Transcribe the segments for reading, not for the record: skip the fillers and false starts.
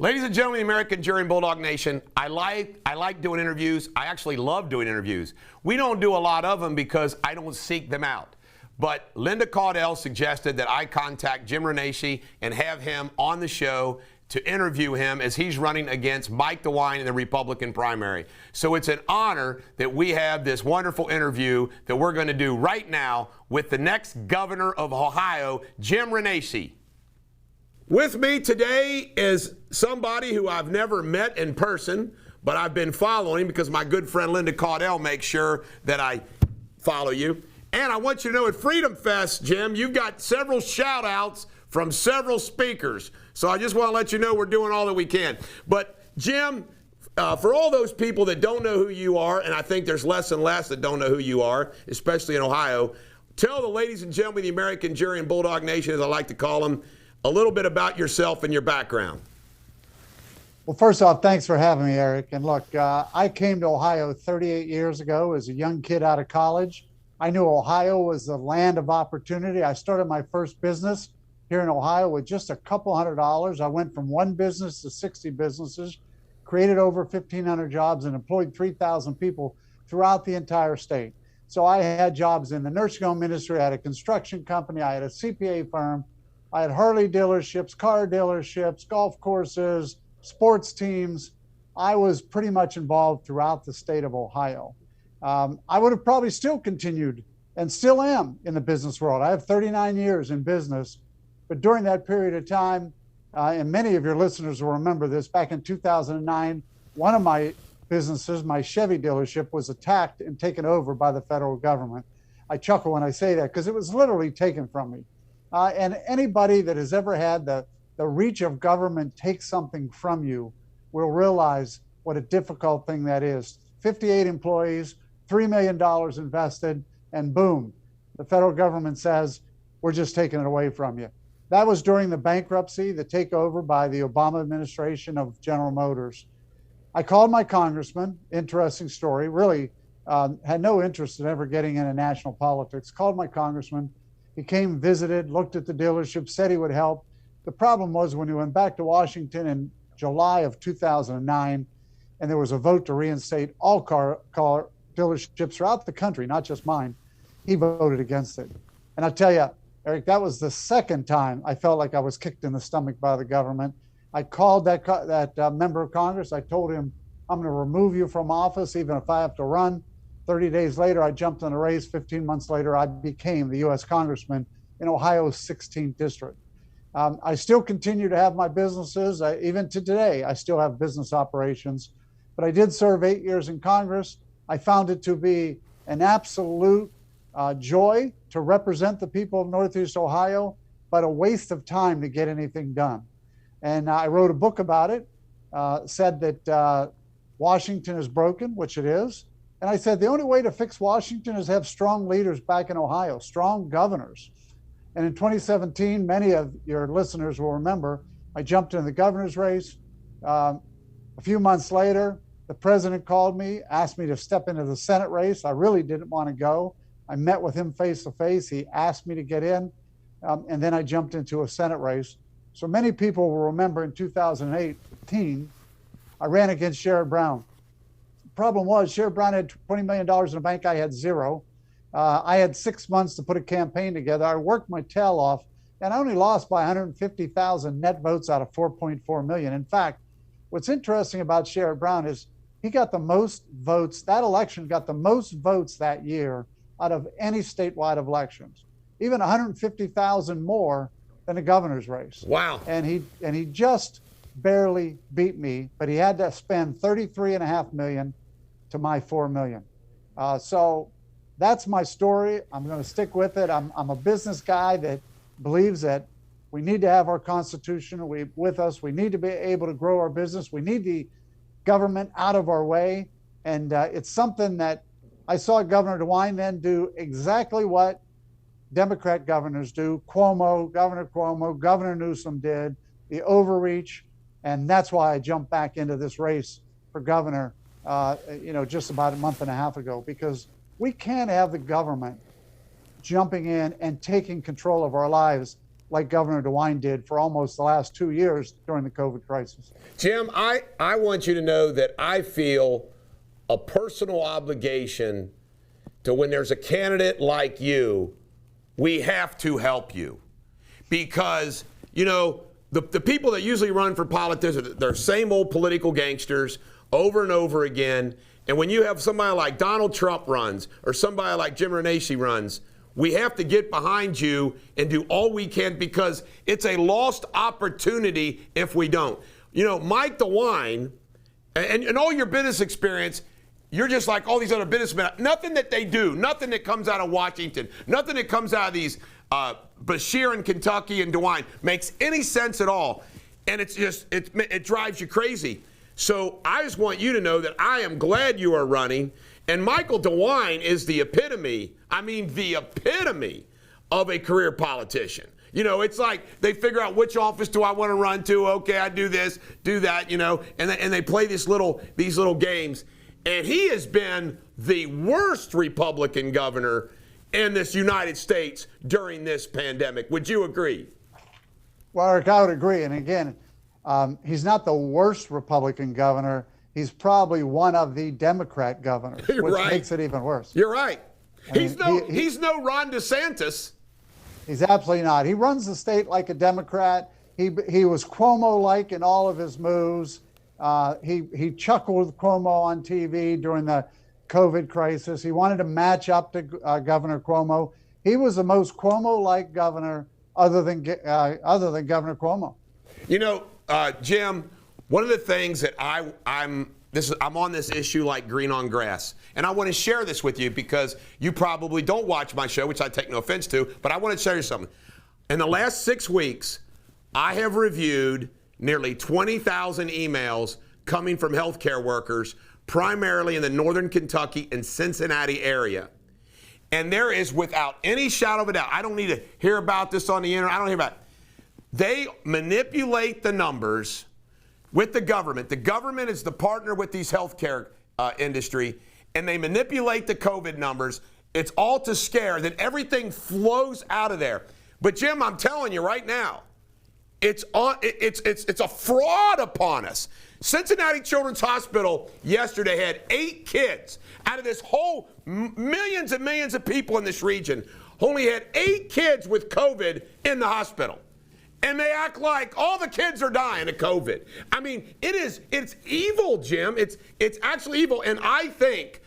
Ladies and gentlemen, the American jury and Bulldog Nation, I like doing interviews. I actually love doing interviews. We don't do a lot of them because I don't seek them out. But Linda Caudell suggested that I contact Jim Renacci and have him on the show to interview him as he's running against Mike DeWine in the Republican primary. So it's an honor that we have this wonderful interview that we're going to do right now with the next governor of Ohio, Jim Renacci. With me today is somebody who I've never met in person, but I've been following because my good friend Linda Caudell makes sure that I follow you. And I want you to know at Freedom Fest, Jim, you've got several shout-outs from several speakers. So I just want to let you know we're doing all that we can. But, Jim, for all those people that don't know who you are, and I think there's less and less that don't know who you are, especially in Ohio, tell the ladies and gentlemen of the American Jury and Bulldog Nation, as I like to call them, a little bit about yourself and your background. Well, first off, thanks for having me, Eric. And look, I came to Ohio 38 years ago as a young kid out of college. I knew Ohio was the land of opportunity. I started my first business here in Ohio with just a couple $100. I went from one business to 60 businesses, created over 1,500 jobs, and employed 3,000 people throughout the entire state. So I had jobs in the nursing home industry. I had a construction company. I had a CPA firm. I had Harley dealerships, car dealerships, golf courses, sports teams. I was pretty much involved throughout the state of Ohio. I would have probably still continued and still am in the business world. I have 39 years in business, but during that period of time, and many of your listeners will remember this, back in 2009, one of my businesses, my Chevy dealership, was attacked and taken over by the federal government. I chuckle when I say that because it was literally taken from me. And anybody that has ever had the reach of government take something from you will realize what a difficult thing that is. 58 employees, $3 million invested, and boom, the federal government says, we're just taking it away from you. That was during the bankruptcy, the takeover by the Obama administration of General Motors. I called my congressman, interesting story, really had no interest in ever getting into national politics, called my congressman. He came, visited, looked at the dealership, said he would help. The problem was when he went back to Washington in July of 2009, and there was a vote to reinstate all car dealerships throughout the country, not just mine, he voted against it. And I tell you, Eric, that was the second time I felt like I was kicked in the stomach by the government. I called that member of Congress. I told him, I'm going to remove you from office, even if I have to run. 30 days later, I jumped in a race. 15 months later, I became the U.S. Congressman in Ohio's 16th district. I still continue to have my businesses. Even to today, I still have business operations. But I did serve 8 years in Congress. I found it to be an absolute joy to represent the people of Northeast Ohio, but a waste of time to get anything done. And I wrote a book about it, said that Washington is broken, which it is. And I said, the only way to fix Washington is have strong leaders back in Ohio, strong governors. And in 2017, many of your listeners will remember, I jumped in the governor's race. A few months later, the president called me, asked me to step into the Senate race. I really didn't want to go. I met with him face to face. He asked me to get in, and then I jumped into a Senate race. So many people will remember in 2018, I ran against Sherrod Brown. Problem was, Sherrod Brown had $20 million in the bank. I had zero. I had 6 months to put a campaign together. I worked my tail off, and I only lost by 150,000 net votes out of 4.4 million. In fact, what's interesting about Sherrod Brown is he got the most votes. That election got the most votes that year out of any statewide elections, even 150,000 more than the governor's race. Wow. And he just barely beat me, but he had to spend $33.5 million to my $4 million. So that's my story. I'm going to stick with it. I'm a business guy that believes that we need to have our Constitution with us. We need to be able to grow our business. We need the government out of our way. And it's something that I saw Governor DeWine then do exactly what Democrat governors do. Governor Cuomo, Governor Newsom did, the overreach. And that's why I jumped back into this race for governor, just about a month and a half ago, because we can't have the government jumping in and taking control of our lives like Governor DeWine did for almost the last 2 years during the COVID crisis. Jim, I want you to know that I feel a personal obligation to, when there's a candidate like you, we have to help you. Because, you know, the people that usually run for politics, they're same old political gangsters over and over again. And when you have somebody like Donald Trump runs or somebody like Jim Renacci runs, we have to get behind you and do all we can, because it's a lost opportunity if we don't. You know, Mike DeWine, and all your business experience, you're just like all these other businessmen. Nothing that they do, nothing that comes out of Washington, nothing that comes out of these Bashir in Kentucky and DeWine makes any sense at all. And it's just, it drives you crazy. So I just want you to know that I am glad you are running. And Michael DeWine is the epitome, the epitome of a career politician. You know, it's like they figure out which office do I want to run to. Okay, I do this, do that, you know, and they play these little games. And he has been the worst Republican governor in this United States during this pandemic. Would you agree? Well, Eric, I would agree. And again, he's not the worst Republican governor. He's probably one of the Democrat governors, which makes it even worse. You're right. He's no Ron DeSantis. He's absolutely not. He runs the state like a Democrat. He was Cuomo-like in all of his moves. He chuckled with Cuomo on TV during the COVID crisis. He wanted to match up to Governor Cuomo. He was the most Cuomo-like governor other than Governor Cuomo. You know, Jim, one of the things that I'm on this issue like green on grass, and I want to share this with you because you probably don't watch my show, which I take no offense to, but I want to share you something. In the last 6 weeks, I have reviewed nearly 20,000 emails coming from healthcare workers, primarily in the northern Kentucky and Cincinnati area. And there is, without any shadow of a doubt, I don't need to hear about this on the internet, I don't hear about it. They manipulate the numbers with the government. The government is the partner with these healthcare industry, and they manipulate the COVID numbers. It's all to scare, that everything flows out of there. But Jim, I'm telling you right now, it's a fraud upon us. Cincinnati Children's Hospital yesterday had 8 kids out of this whole millions and millions of people in this region. Only had 8 kids with COVID in the hospital. And they act like all the kids are dying of COVID. I mean, it's evil, Jim. It's actually evil. And I think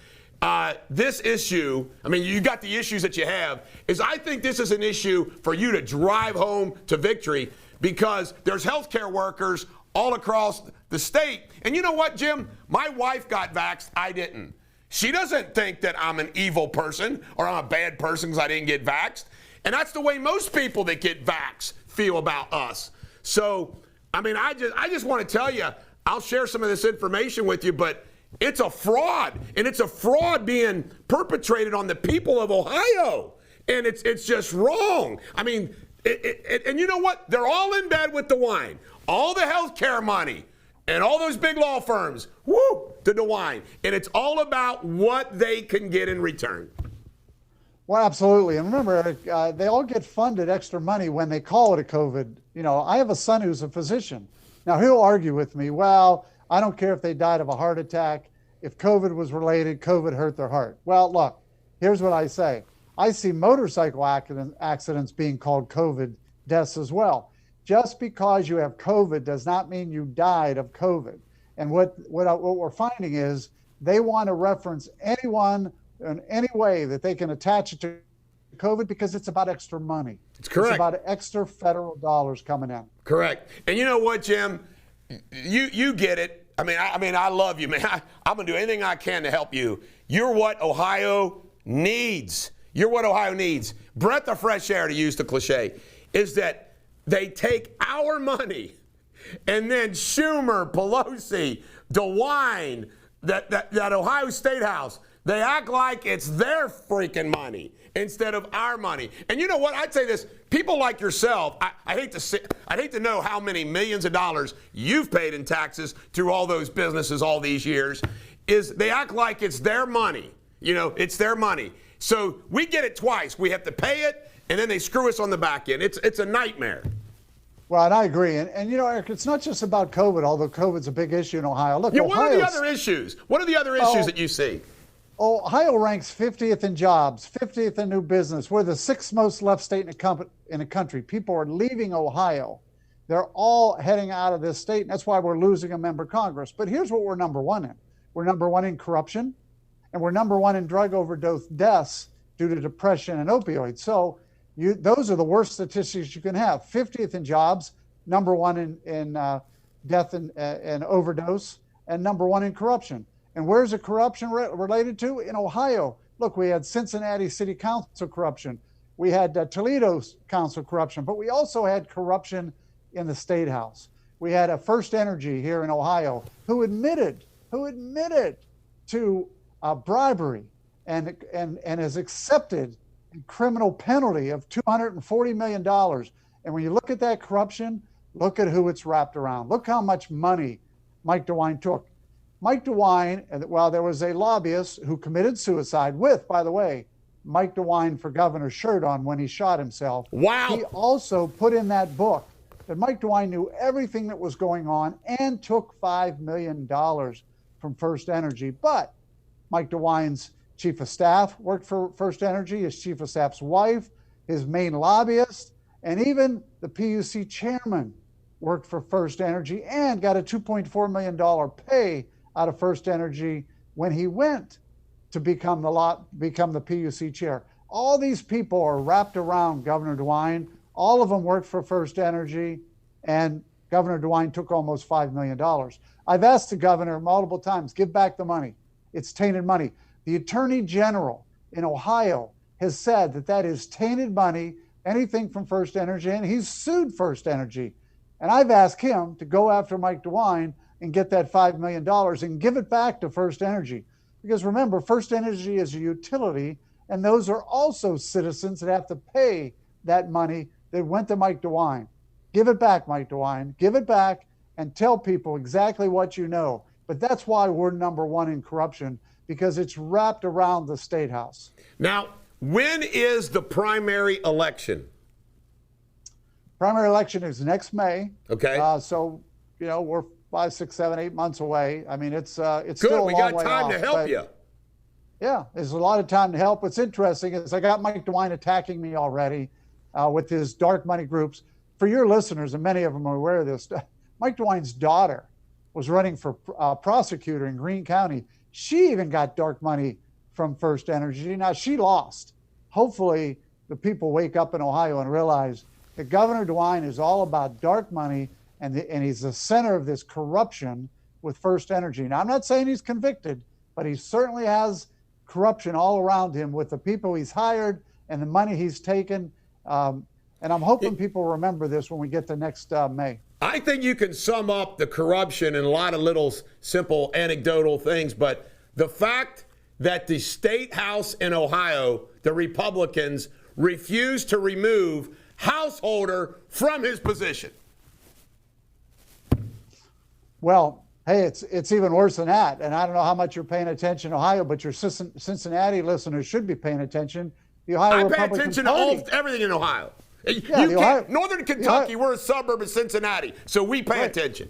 this issue, I mean, you got the issues that you have, is I think this is an issue for you to drive home to victory, because there's healthcare workers all across the state. And you know what, Jim? My wife got vaxxed. I didn't. She doesn't think that I'm an evil person or I'm a bad person because I didn't get vaxxed. And that's the way most people that get vaxxed feel about us. So, I mean, I just want to tell you, I'll share some of this information with you, but it's a fraud, and it's a fraud being perpetrated on the people of Ohio, and it's just wrong. I mean, and you know what? They're all in bed with DeWine. All the health care money and all those big law firms, woo, to DeWine. And it's all about what they can get in return. Well, absolutely. And remember, Eric, they all get funded extra money when they call it a COVID. You know, I have a son who's a physician. Now, he'll argue with me, well, I don't care if they died of a heart attack. If COVID was related, COVID hurt their heart. Well, look, here's what I say. I see motorcycle accidents being called COVID deaths as well. Just because you have COVID does not mean you died of COVID. And what we're finding is they want to reference anyone in any way that they can attach it to COVID because it's about extra money. It's correct. It's about extra federal dollars coming in. Correct. And you know what, Jim? You get it. I mean, I love you, man. I'm going to do anything I can to help you. You're what Ohio needs. You're what Ohio needs. Breath of fresh air, to use the cliche, is that they take our money and then Schumer, Pelosi, DeWine, that Ohio State House, they act like it's their freaking money instead of our money. And you know what? I'd say this: people like yourself, I'd hate to know how many millions of dollars you've paid in taxes through all those businesses all these years. Is they act like it's their money. You know, it's their money. So we get it twice. We have to pay it, and then they screw us on the back end. It's a nightmare. Well, and I agree. And you know, Eric, it's not just about COVID, although COVID's a big issue in Ohio. Look, Yeah, what are the other issues? What are the other issues that you see? Ohio ranks 50th in jobs, 50th in new business. We're the 6th most left state in the country. People are leaving Ohio. They're all heading out of this state, and that's why we're losing a member of Congress. But here's what we're number one in. We're number one in corruption, and we're number one in drug overdose deaths due to depression and opioids. So those are the worst statistics you can have. 50th in jobs, number one in death and overdose, and number one in corruption. And where's the corruption related to? In Ohio. Look, we had Cincinnati City Council corruption. We had Toledo Council corruption, but we also had corruption in the State House. We had a First Energy here in Ohio who admitted to bribery and has accepted a criminal penalty of $240 million. And when you look at that corruption, look at who it's wrapped around. Look how much money Mike DeWine took. Mike DeWine, well, there was a lobbyist who committed suicide with, by the way, Mike DeWine for governor shirt on when he shot himself. Wow. He also put in that book that Mike DeWine knew everything that was going on and took $5 million from First Energy. But Mike DeWine's chief of staff worked for First Energy, his chief of staff's wife, his main lobbyist, and even the PUC chairman worked for First Energy and got a $2.4 million pay out of First Energy when he went to become the PUC chair. All these people are wrapped around Governor DeWine. All of them worked for First Energy, and Governor DeWine took almost $5 million. I've asked the governor multiple times, give back the money. It's tainted money. The Attorney General in Ohio has said that that is tainted money, anything from First Energy, and he's sued First Energy. And I've asked him to go after Mike DeWine and get that $5 million and give it back to First Energy. Because remember, First Energy is a utility, and those are also citizens that have to pay that money that went to Mike DeWine. Give it back, Mike DeWine. Give it back and tell people exactly what you know. But that's why we're number one in corruption, because it's wrapped around the State House. Now, when is the primary election? Primary election is next May. Okay. So, you know, we're 5, 6, 7, 8 months away. I mean, it's good. Still a long We got way time off, to help you. Yeah, there's a lot of time to help. What's interesting is I got Mike DeWine attacking me already with his dark money groups. For your listeners, and many of them are aware of this, Mike DeWine's daughter was running for prosecutor in Greene County. She even got dark money from First Energy. Now, she lost. Hopefully, the people wake up in Ohio and realize that Governor DeWine is all about dark money, and he's the center of this corruption with First Energy. Now, I'm not saying he's convicted, but he certainly has corruption all around him with the people he's hired and the money he's taken. And I'm hoping people remember this when we get to next May. I think you can sum up the corruption in a lot of little simple anecdotal things, but the fact that the State House in Ohio, the Republicans, refused to remove Householder from his position. Well, hey, it's even worse than that. And I don't know how much you're paying attention in Ohio, but your Cincinnati listeners should be paying attention. The Ohio I pay Republican attention Party. to everything in Ohio. Yeah, Northern Kentucky, we're a suburb of Cincinnati, so we pay attention.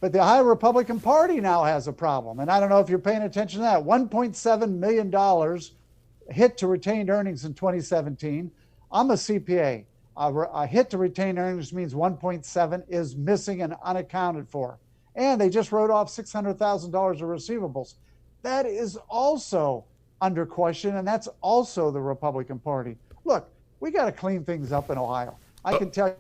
But the Ohio Republican Party now has a problem. And I don't know if you're paying attention to that. $1.7 million hit to retained earnings in 2017. I'm a CPA. A hit to retained earnings means 1.7 is missing and unaccounted for. And they just wrote off $600,000 of receivables. That is also under question, and that's also the Republican Party. Look, we got to clean things up in Ohio. I can tell you.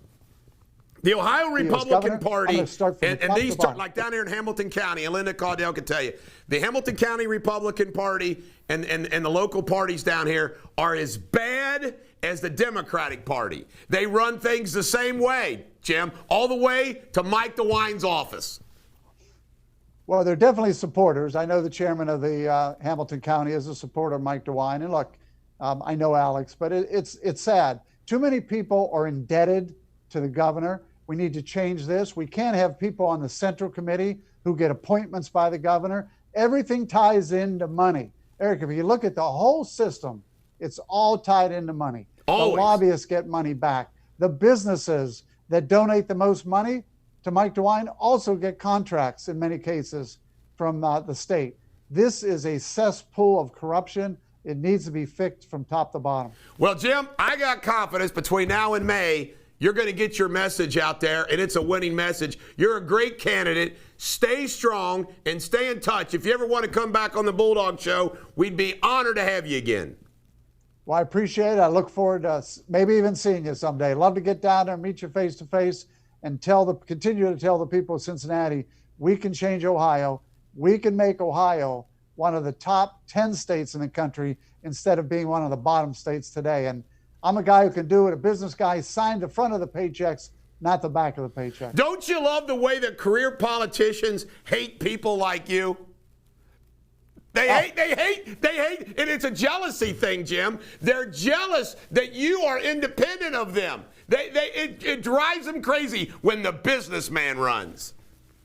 The Ohio Republican Party, and these start like down here in Hamilton County, and Linda Caudell can tell you, the Hamilton County Republican Party and the local parties down here are as bad as the Democratic Party. They run things the same way, Jim, all the way to Mike DeWine's office. Well, they're definitely supporters. I know the chairman of the Hamilton County is a supporter of Mike DeWine. And look, I know Alex, but it's sad. Too many people are indebted to the governor. We need to change this. We can't have people on the Central Committee who get appointments by the governor. Everything ties into money. Eric, if you look at the whole system It's all tied into money. Always. The lobbyists get money back. The businesses that donate the most money to Mike DeWine also get contracts in many cases from the state. This is a cesspool of corruption. It needs to be fixed from top to bottom. Well, Jim, I got confidence between now and May, you're going to get your message out there, and it's a winning message. You're a great candidate. Stay strong and stay in touch. If you ever want to come back on the Bulldog Show, we'd be honored to have you again. Well, I appreciate it. I look forward to maybe even seeing you someday. Love to get down there and meet you face to face and continue to tell the people of Cincinnati, we can change Ohio. We can make Ohio one of the top 10 states in the country instead of being one of the bottom states today. And I'm a guy who can do it. A business guy signed the front of the paychecks, not the back of the paycheck. Don't you love the way that career politicians hate people like you? They hate, and it's a jealousy thing, Jim. They're jealous that you are independent of them. It drives them crazy when the businessman runs.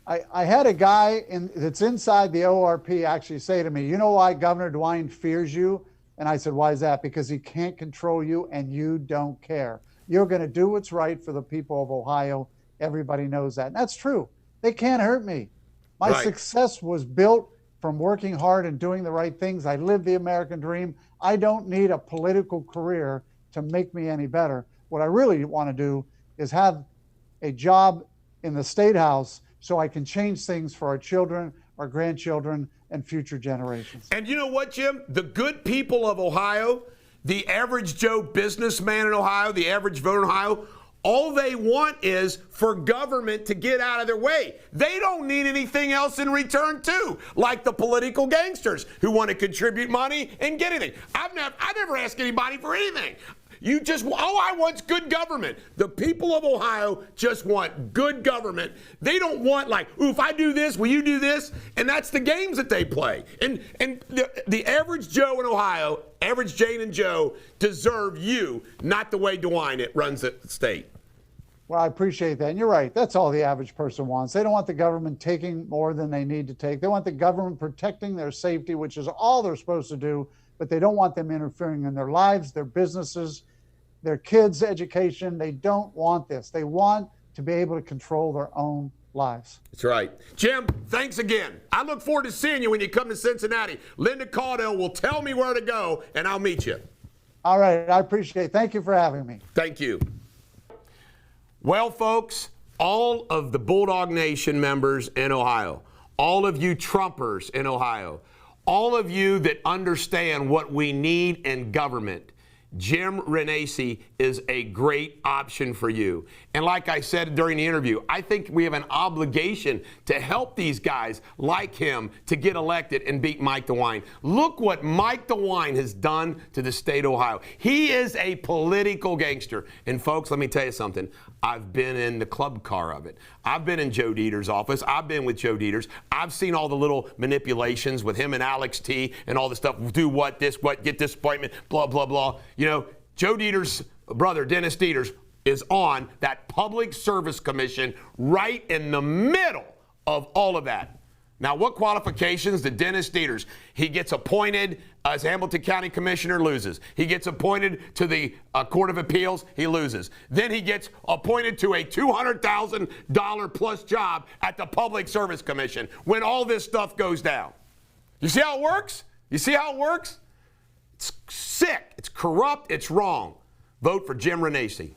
I had a guy that's inside the ORP actually say to me, you know why Governor DeWine fears you? And I said, why is that? Because he can't control you and you don't care. You're going to do what's right for the people of Ohio. Everybody knows that. And that's true. They can't hurt me. My success was built from working hard and doing the right things. I live the American dream. I don't need a political career to make me any better. What I really want to do is have a job in the State House so I can change things for our children, our grandchildren, and future generations. And you know what, Jim? The good people of Ohio, the average Joe businessman in Ohio, the average voter in Ohio, all they want is for government to get out of their way. They don't need anything else in return, too, like the political gangsters who want to contribute money and get anything. I never ask anybody for anything. All I want's good government. The people of Ohio just want good government. They don't want like, ooh, if I do this, will you do this? And that's the games that they play. And the average Joe in Ohio, average Jane and Joe, deserve you, not the way DeWine runs the state. Well, I appreciate that. And you're right. That's all the average person wants. They don't want the government taking more than they need to take. They want the government protecting their safety, which is all they're supposed to do, but they don't want them interfering in their lives, their businesses, their kids' education. They don't want this. They want to be able to control their own lives. That's right. Jim, thanks again. I look forward to seeing you when you come to Cincinnati. Linda Caudill will tell me where to go, and I'll meet you. All right. I appreciate it. Thank you for having me. Thank you. Well, folks, all of the Bulldog Nation members in Ohio, all of you Trumpers in Ohio, all of you that understand what we need in government, Jim Renacci is a great option for you. And like I said during the interview, I think we have an obligation to help these guys like him to get elected and beat Mike DeWine. Look what Mike DeWine has done to the state of Ohio. He is a political gangster. And folks, let me tell you something. I've been in the club car of it. I've been in Joe Deters' office. I've been with Joe Deters. I've seen all the little manipulations with him and Alex T and all the stuff. Do what, this, what, get this appointment, blah, blah, blah. You know, Joe Deters' brother, Dennis Deters, is on that Public Service Commission right in the middle of all of that. Now, what qualifications did Dennis Deters? He gets appointed as Hamilton County Commissioner, loses. He gets appointed to the Court of Appeals, he loses. Then he gets appointed to a $200,000 plus job at the Public Service Commission when all this stuff goes down. You see how it works? You see how it works? It's sick. It's corrupt. It's wrong. Vote for Jim Renacci.